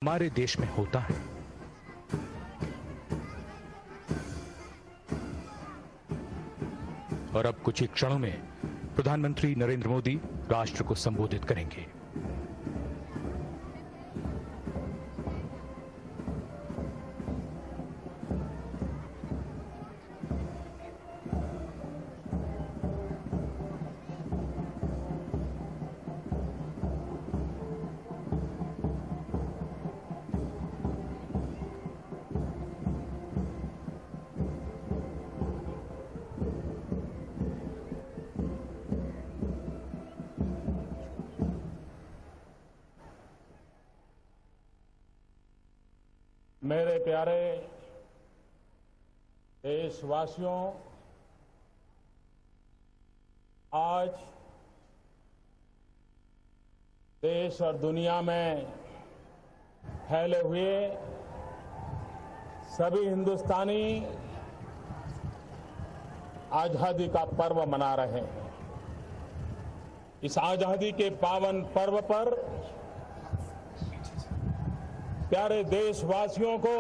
हमारे देश में होता है। और अब कुछ ही क्षणों में प्रधानमंत्री नरेंद्र मोदी राष्ट्र को संबोधित करेंगे। मेरे प्यारे देशवासियों, आज देश और दुनिया में फैले हुए सभी हिंदुस्तानी आजादी का पर्व मना रहे हैं। इस आजादी के पावन पर्व पर प्यारे देशवासियों को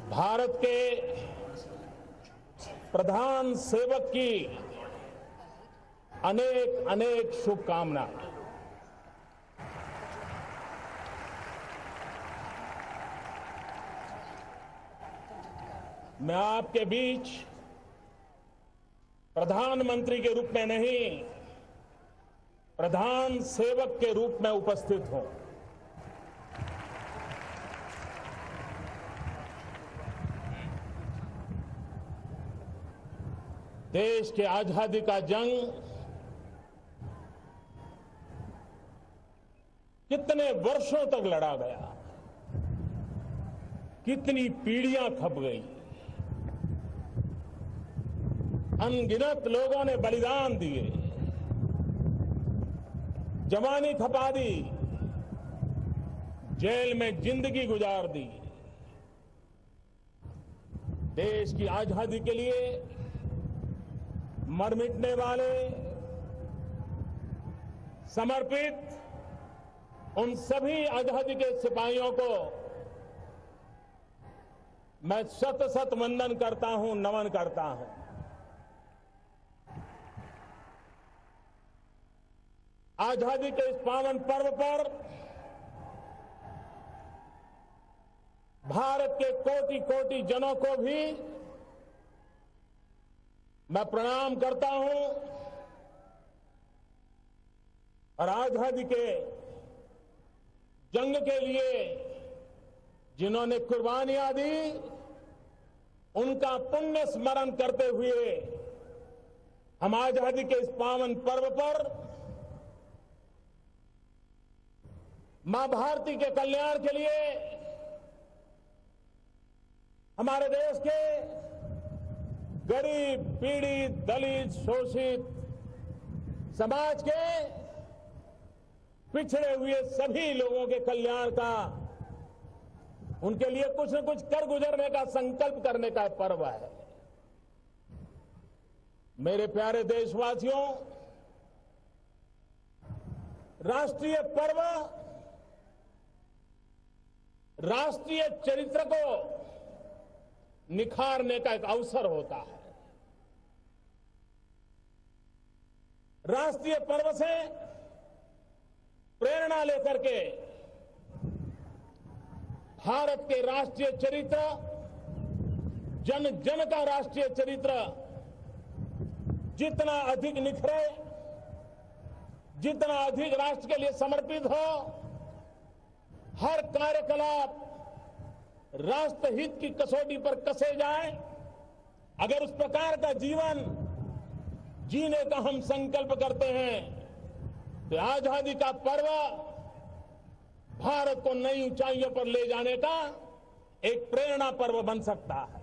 भारत के प्रधान सेवक की अनेक अनेक शुभकामनाएं। मैं आपके बीच प्रधानमंत्री के रूप में नहीं, प्रधान सेवक के रूप में उपस्थित हूं। देश के आजादी का जंग कितने वर्षों तक लड़ा गया, कितनी पीढ़ियां खप गई, अनगिनत लोगों ने बलिदान दिए, जवानी खपा दी, जेल में जिंदगी गुजार दी। देश की आजादी के लिए मर मिटने वाले, समर्पित उन सभी आजादी के सिपाहियों को मैं शत शत वंदन करता हूं, नमन करता हूं। आजादी के इस पावन पर्व पर भारत के कोटि कोटि जनों को भी मैं प्रणाम करता हूं और आजादी के जंग के लिए जिन्होंने कुर्बानियां दी, उनका पुण्य स्मरण करते हुए हम आजादी के इस पावन पर्व पर मां भारती के कल्याण के लिए हमारे देश के गरीब, पीड़ित, दलित, शोषित समाज के पिछड़े हुए सभी लोगों के कल्याण का, उनके लिए कुछ न कुछ कर गुजरने का संकल्प करने का पर्व है। मेरे प्यारे देशवासियों, राष्ट्रीय पर्व राष्ट्रीय चरित्र को निखारने का एक अवसर होता है। राष्ट्रीय पर्व से प्रेरणा लेकर के भारत के राष्ट्रीय चरित्र, जन जन का राष्ट्रीय चरित्र जितना अधिक निखरे, जितना अधिक राष्ट्र के लिए समर्पित हो, हर कार्यकलाप राष्ट्रहित की कसौटी पर कसे जाए, अगर उस प्रकार का जीवन जीने का हम संकल्प करते हैं तो आजादी का पर्व भारत को नई ऊंचाइयों पर ले जाने का एक प्रेरणा पर्व बन सकता है।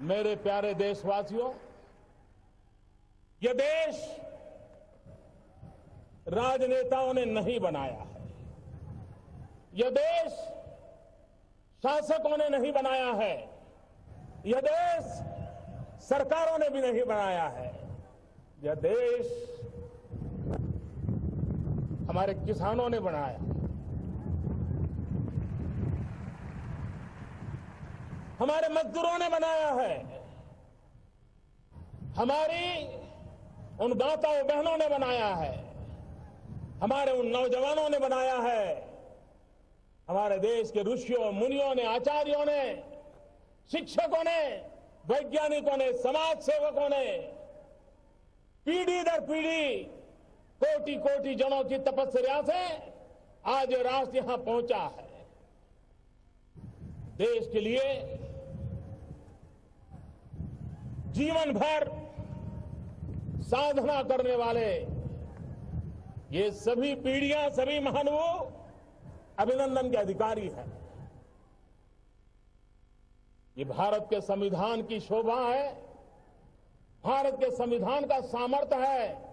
मेरे प्यारे देशवासियों, यह देश राजनेताओं ने नहीं बनाया है, यह देश शासकों ने नहीं बनाया है, यह देश सरकारों ने भी नहीं बनाया है। यह देश हमारे किसानों ने बनाया, हमारे मजदूरों ने बनाया है, हमारी उन माताओं बहनों ने बनाया है, हमारे उन नौजवानों ने बनाया है, हमारे देश के ऋषियों मुनियों ने, आचार्यों ने, शिक्षकों ने, वैज्ञानिकों ने, समाज सेवकों ने पीढ़ी दर पीढ़ी कोटि कोटि जनों की तपस्या से आज ये राष्ट्र यहां पहुंचा है। देश के लिए जीवन भर साधना करने वाले ये सभी पीढ़ियां, सभी महानुभाव अभिनंदन के अधिकारी हैं। ये भारत के संविधान की शोभा है, भारत के संविधान का सामर्थ्य है।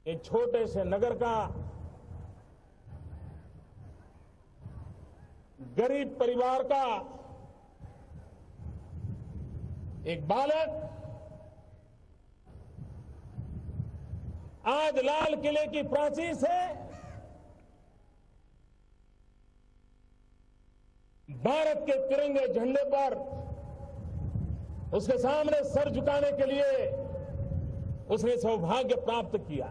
एक छोटे से नगर का गरीब परिवार का एक बालक आज लाल किले की प्राचीर से भारत के तिरंगे झंडे पर उसके सामने सर झुकाने के लिए उसने सौभाग्य प्राप्त किया।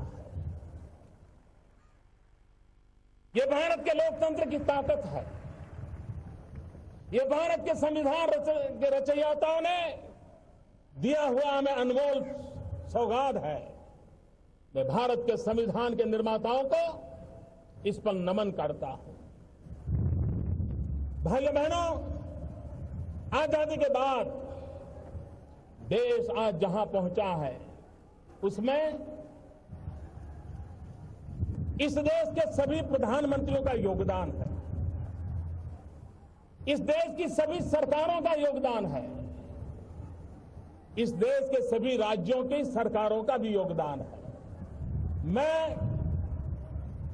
यह भारत के लोकतंत्र की ताकत है। यह भारत के संविधान के रचयिताओं ने दिया हुआ हमें अनमोल सौगात है। मैं भारत के संविधान के निर्माताओं को इस पर नमन करता हूं। भाइयों बहनों, आजादी के बाद देश आज जहां पहुंचा है उसमें इस देश के सभी प्रधानमंत्रियों का योगदान है, इस देश की सभी सरकारों का योगदान है, इस देश के सभी राज्यों की सरकारों का भी योगदान है। मैं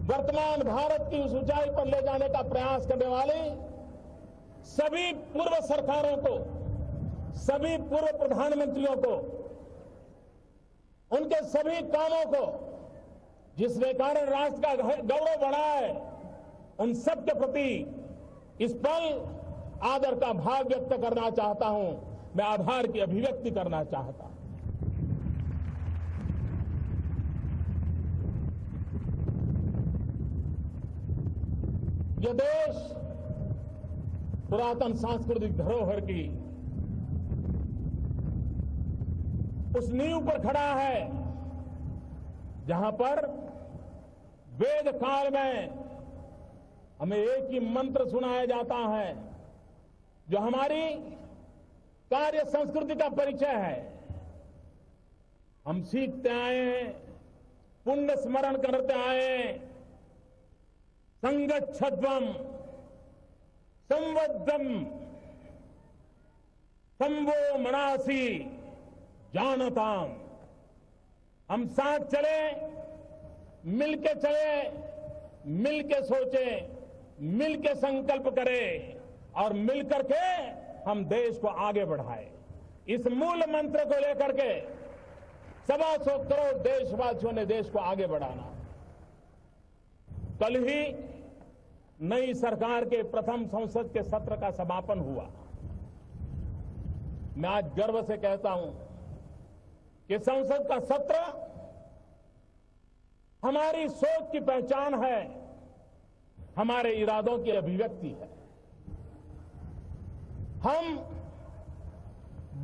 वर्तमान भारत की उस ऊंचाई पर ले जाने का प्रयास करने वाली सभी पूर्व सरकारों को, सभी पूर्व प्रधानमंत्रियों को, उनके सभी कामों को जिसने कारण राष्ट्र का गौरव बढ़ा है, उन सब के प्रति इस पल आदर का भाव व्यक्त करना चाहता हूं। मैं आभार की अभिव्यक्ति करना चाहता हूं। यह देश पुरातन सांस्कृतिक धरोहर की उस नींव पर खड़ा है जहां पर वेद काल में हमें एक ही मंत्र सुनाया जाता है जो हमारी कार्य संस्कृति का परिचय है। हम सीखते आए हैं, पुण्य स्मरण करते आए हैं, संगच्छध्वम संवद्धम संवो मनासी जानताम। हम साथ चले, मिलके चले, मिलके सोचे, मिलके संकल्प करें और मिलकर के हम देश को आगे बढ़ाएं। इस मूल मंत्र को लेकर के 125 करोड़ देशवासियों ने देश को आगे बढ़ाना। कल ही नई सरकार के प्रथम संसद के सत्र का समापन हुआ। मैं आज गर्व से कहता हूं कि संसद का सत्र हमारी सोच की पहचान है, हमारे इरादों की अभिव्यक्ति है। हम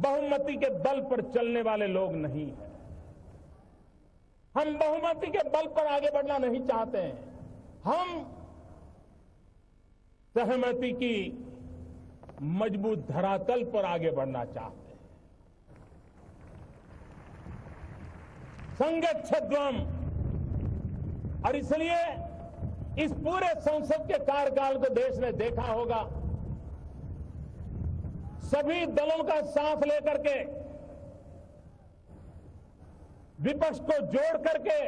बहुमति के बल पर चलने वाले लोग नहीं हैं। हम बहुमति के बल पर आगे बढ़ना नहीं चाहते हैं। हम सहमति की मजबूत धरातल पर आगे बढ़ना चाहते हैं। संगच्छध्वम। और इसलिए इस पूरे संसद के कार्यकाल को देश ने देखा होगा, सभी दलों का साथ लेकर के, विपक्ष को जोड़ करके,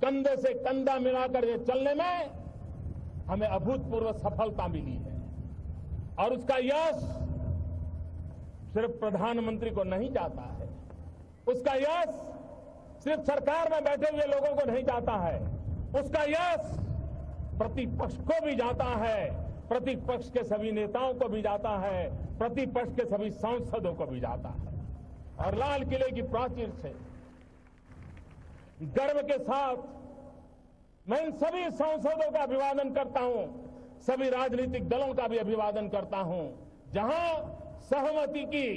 कंधे से कंधा मिलाकर के चलने में हमें अभूतपूर्व सफलता मिली है। और उसका यश सिर्फ प्रधानमंत्री को नहीं जाता है, उसका यश सिर्फ सरकार में बैठे हुए लोगों को नहीं जाता है, उसका यश प्रतिपक्ष को भी जाता है, प्रतिपक्ष के सभी नेताओं को भी जाता है, प्रतिपक्ष के सभी सांसदों को भी जाता है। और लाल किले की प्राचीर से गर्व के साथ मैं इन सभी सांसदों का अभिवादन करता हूं, सभी राजनीतिक दलों का भी अभिवादन करता हूं, जहां सहमति की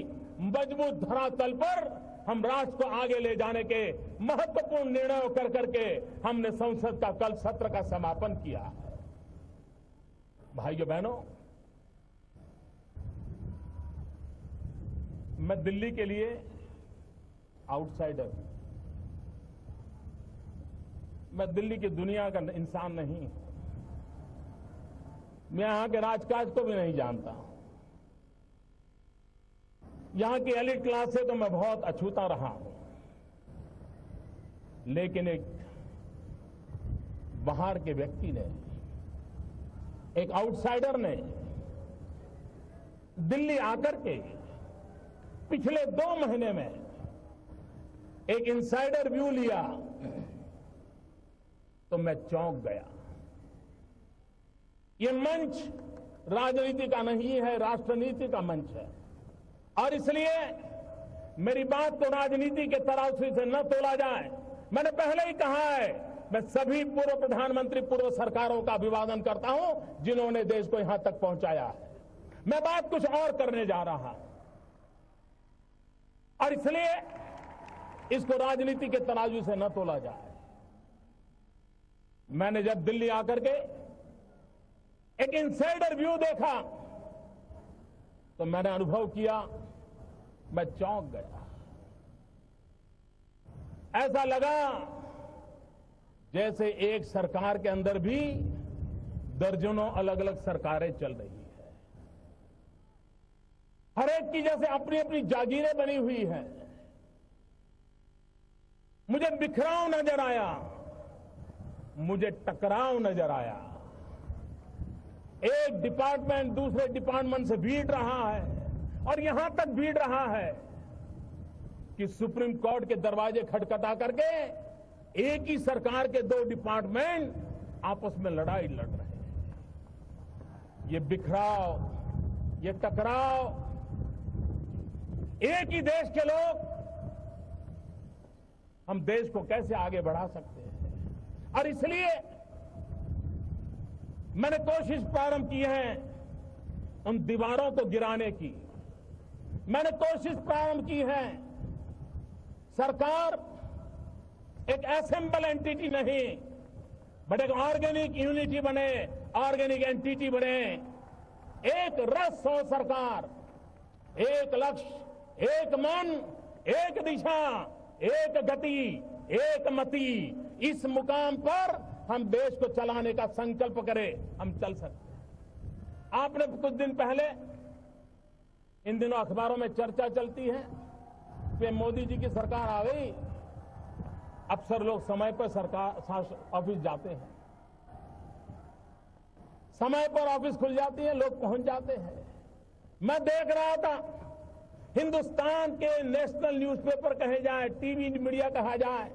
मजबूत धरातल पर हम राष्ट्र को आगे ले जाने के महत्वपूर्ण निर्णयों कर करके हमने संसद का कल सत्र का समापन किया है। भाइयों बहनों, मैं दिल्ली के लिए आउटसाइडर हूं, मैं दिल्ली की दुनिया का इंसान नहीं, मैं यहां के राजकाज को भी नहीं जानता। यहां की एलिट क्लास से तो मैं बहुत अछूता रहा हूं, लेकिन एक बाहर के व्यक्ति ने, एक आउटसाइडर ने दिल्ली आकर के पिछले 2 महीने में एक इनसाइडर व्यू लिया तो मैं चौंक गया। ये मंच राजनीति का नहीं है, राष्ट्रनीति का मंच है, और इसलिए मेरी बात को राजनीति के तराजू से न तोला जाए। मैंने पहले ही कहा है, मैं सभी पूर्व प्रधानमंत्री, पूर्व सरकारों का अभिवादन करता हूं जिन्होंने देश को यहां तक पहुंचाया है। मैं बात कुछ और करने जा रहा हूं, और इसलिए इसको राजनीति के तराजू से न तोला जाए। मैंने जब दिल्ली आकर के एक इनसाइडर व्यू देखा तो मैंने अनुभव किया, मैं चौंक गया। ऐसा लगा जैसे एक सरकार के अंदर भी दर्जनों अलग अलग सरकारें चल रही है, हर एक की जैसे अपनी अपनी जागीरें बनी हुई हैं। मुझे बिखराव नजर आया, मुझे टकराव नजर आया। एक डिपार्टमेंट दूसरे डिपार्टमेंट से भीड़ रहा है, और यहां तक भीड़ रहा है कि सुप्रीम कोर्ट के दरवाजे खटखटा करके एक ही सरकार के 2 डिपार्टमेंट आपस में लड़ाई लड़ रहे हैं। ये बिखराव, ये टकराव, एक ही देश के लोग हम देश को कैसे आगे बढ़ा सकते हैं। और इसलिए मैंने कोशिश प्रारंभ की है उन दीवारों को गिराने की। मैंने कोशिश प्रारंभ की है, सरकार एक असेंबल एंटिटी नहीं बट एक ऑर्गेनिक यूनिटी बने, ऑर्गेनिक एंटिटी बने। एक रस हो सरकार, एक लक्ष्य, एक मन, एक दिशा, एक गति, एक मति। इस मुकाम पर हम देश को चलाने का संकल्प करें, हम चल सकते हैं। आपने कुछ दिन पहले, इन दिनों अखबारों में चर्चा चलती है कि मोदी जी की सरकार आ गई, अफसर लोग समय पर सरकार ऑफिस जाते हैं, समय पर ऑफिस खुल जाती है, लोग पहुंच जाते हैं। मैं देख रहा था हिंदुस्तान के नेशनल न्यूज़पेपर कहे जाए, टीवी मीडिया कहा जाए,